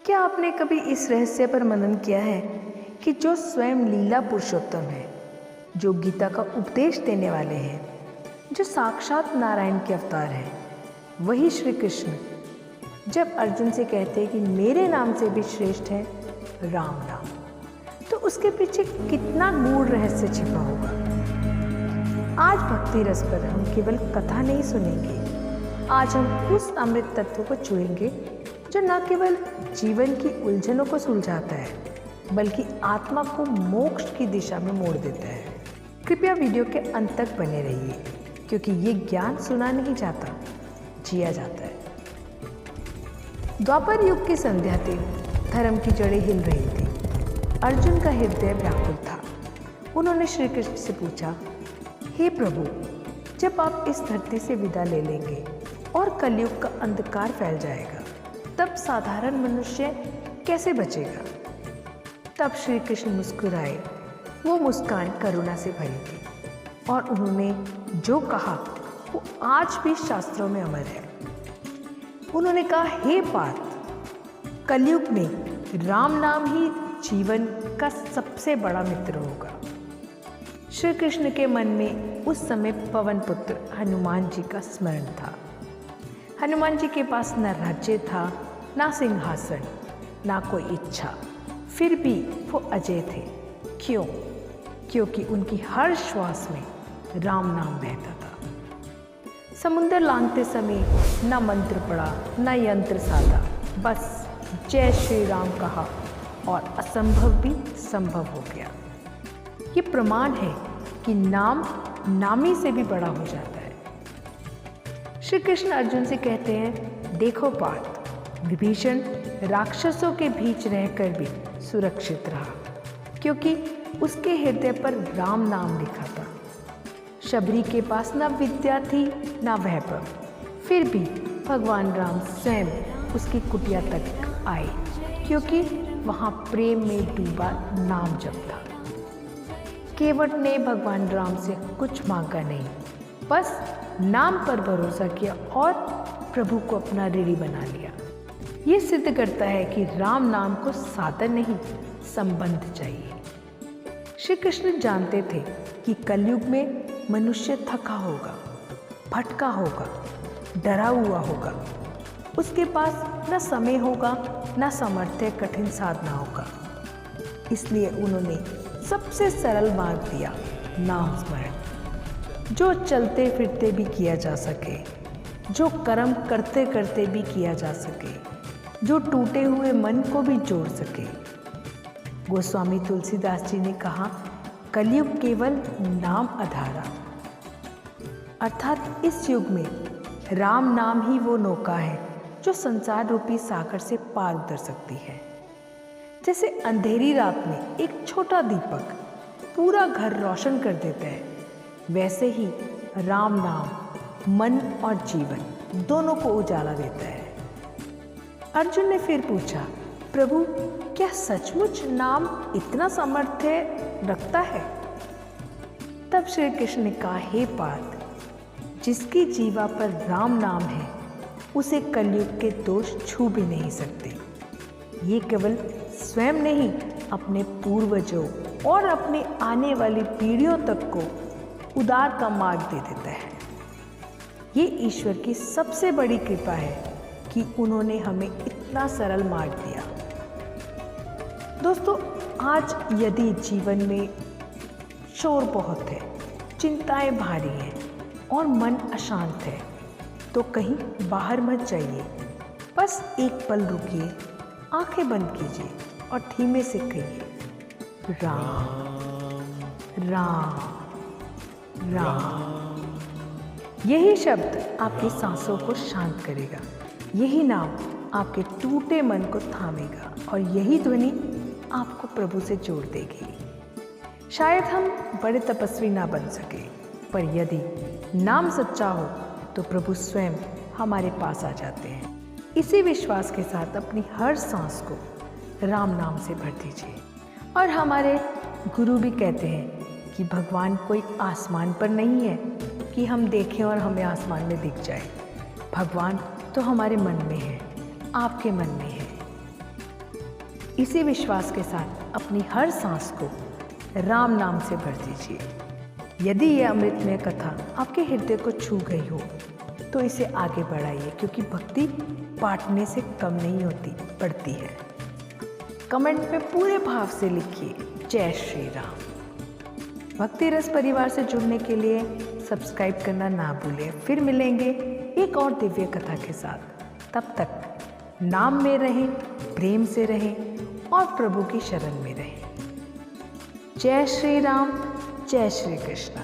क्या आपने कभी इस रहस्य पर मनन किया है कि जो स्वयं लीला पुरुषोत्तम है, जो गीता का उपदेश देने वाले हैं, जो साक्षात नारायण के अवतार हैं, वही श्री कृष्ण जब अर्जुन से कहते हैं कि मेरे नाम से भी श्रेष्ठ है राम नाम, तो उसके पीछे कितना गूढ़ रहस्य छिपा होगा। आज भक्ति रस पर हम केवल कथा नहीं सुनेंगे, आज हम उस अमृत तत्व को छुएंगे जो न केवल जीवन की उलझनों को सुलझाता है बल्कि आत्मा को मोक्ष की दिशा में मोड़ देता है। कृपया वीडियो के अंत तक बने रहिए, क्योंकि ये ज्ञान सुना नहीं जाता, जिया जाता है। द्वापर युग की संध्या थी, धर्म की जड़ें हिल रही थी। अर्जुन का हृदय व्याकुल था। उन्होंने श्री कृष्ण से पूछा, हे प्रभु, जब आप इस धरती से विदा ले लेंगे और कलयुग का अंधकार फैल जाएगा, तब साधारण मनुष्य कैसे बचेगा? तब श्री कृष्ण मुस्कुराए। वो मुस्कान करुणा से भरी थी और उन्होंने जो कहा वो आज भी शास्त्रों में अमर है। उन्होंने कहा, हे पार्थ, कलयुग में राम नाम ही जीवन का सबसे बड़ा मित्र होगा। श्री कृष्ण के मन में उस समय पवन पुत्र हनुमान जी का स्मरण था। हनुमान जी के पास न राज्य था, ना सिंहासन, ना कोई इच्छा, फिर भी वो अजय थे। क्यों? क्योंकि उनकी हर श्वास में राम नाम बहता था। समुद्र लांघते समय न मंत्र पढ़ा, न यंत्र साधा, बस जय श्री राम कहा और असंभव भी संभव हो गया। ये प्रमाण है कि नाम नामी से भी बड़ा हो जाता है। श्री कृष्ण अर्जुन से कहते हैं, देखो पार्थ, विभीषण राक्षसों के बीच रहकर भी सुरक्षित रहा, क्योंकि उसके हृदय पर राम नाम लिखा था। शबरी के पास न विद्या थी न वैभव, फिर भी भगवान राम स्वयं उसकी कुटिया तक आए, क्योंकि वहाँ प्रेम में डूबा नाम जप था। केवट ने भगवान राम से कुछ मांगा नहीं, बस नाम पर भरोसा किया और प्रभु को अपना ऋणी बना लिया। ये सिद्ध करता है कि राम नाम को साधन नहीं, संबंध चाहिए। श्री कृष्ण जानते थे कि कलयुग में मनुष्य थका होगा, भटका होगा, डरा हुआ होगा। उसके पास न समय होगा, न सामर्थ्य, कठिन साधना होगा। इसलिए उन्होंने सबसे सरल मार्ग दिया, नाम स्मरण, जो चलते फिरते भी किया जा सके, जो कर्म करते करते भी किया जा सके, जो टूटे हुए मन को भी जोड़ सके। गोस्वामी तुलसीदास जी ने कहा, कलयुग केवल नाम आधारा, अर्थात इस युग में राम नाम ही वो नौका है जो संसार रूपी सागर से पार उतर सकती है। जैसे अंधेरी रात में एक छोटा दीपक पूरा घर रोशन कर देता है, वैसे ही राम नाम मन और जीवन दोनों को उजाला देता है। अर्जुन ने फिर पूछा, प्रभु, क्या सचमुच नाम इतना सामर्थ्य रखता है? तब श्री कृष्ण ने कहा, हे पार्थ, जिसकी जीवा पर राम नाम है उसे कलयुग के दोष छू भी नहीं सकते। ये केवल स्वयं नहीं, अपने पूर्वजों और अपने आने वाली पीढ़ियों तक को उद्धार का मार्ग दे देता है। ये ईश्वर की सबसे बड़ी कृपा है कि उन्होंने हमें इतना सरल मार्ग दिया। दोस्तों, आज यदि जीवन में शोर बहुत है, चिंताएं भारी हैं और मन अशांत है, तो कहीं बाहर मत जाइए। बस एक पल रुकिए, आंखें बंद कीजिए और धीमे से कहिए, राम राम राम। यही शब्द आपकी सांसों को शांत करेगा, यही नाम आपके टूटे मन को थामेगा और यही ध्वनि आपको प्रभु से जोड़ देगी। शायद हम बड़े तपस्वी ना बन सके, पर यदि नाम सच्चा हो तो प्रभु स्वयं हमारे पास आ जाते हैं। इसी विश्वास के साथ अपनी हर सांस को राम नाम से भर दीजिए। और हमारे गुरु भी कहते हैं कि भगवान कोई आसमान पर नहीं है कि हम देखें और हमें आसमान में दिख जाए। भगवान तो हमारे मन में है, आपके मन में है। इसी विश्वास के साथ अपनी हर सांस को राम नाम से भर दीजिए। यदि यह अमृतमय कथा आपके हृदय को छू गई हो तो इसे आगे बढ़ाइए, क्योंकि भक्ति बांटने से कम नहीं होती, बढ़ती है। कमेंट में पूरे भाव से लिखिए जय श्री राम। भक्ति रस परिवार से जुड़ने के लिए सब्सक्राइब करना ना भूलें। फिर मिलेंगे एक और दिव्य कथा के साथ। तब तक नाम में रहें, प्रेम से रहें और प्रभु की शरण में रहें। जय श्री राम, जय श्री कृष्ण।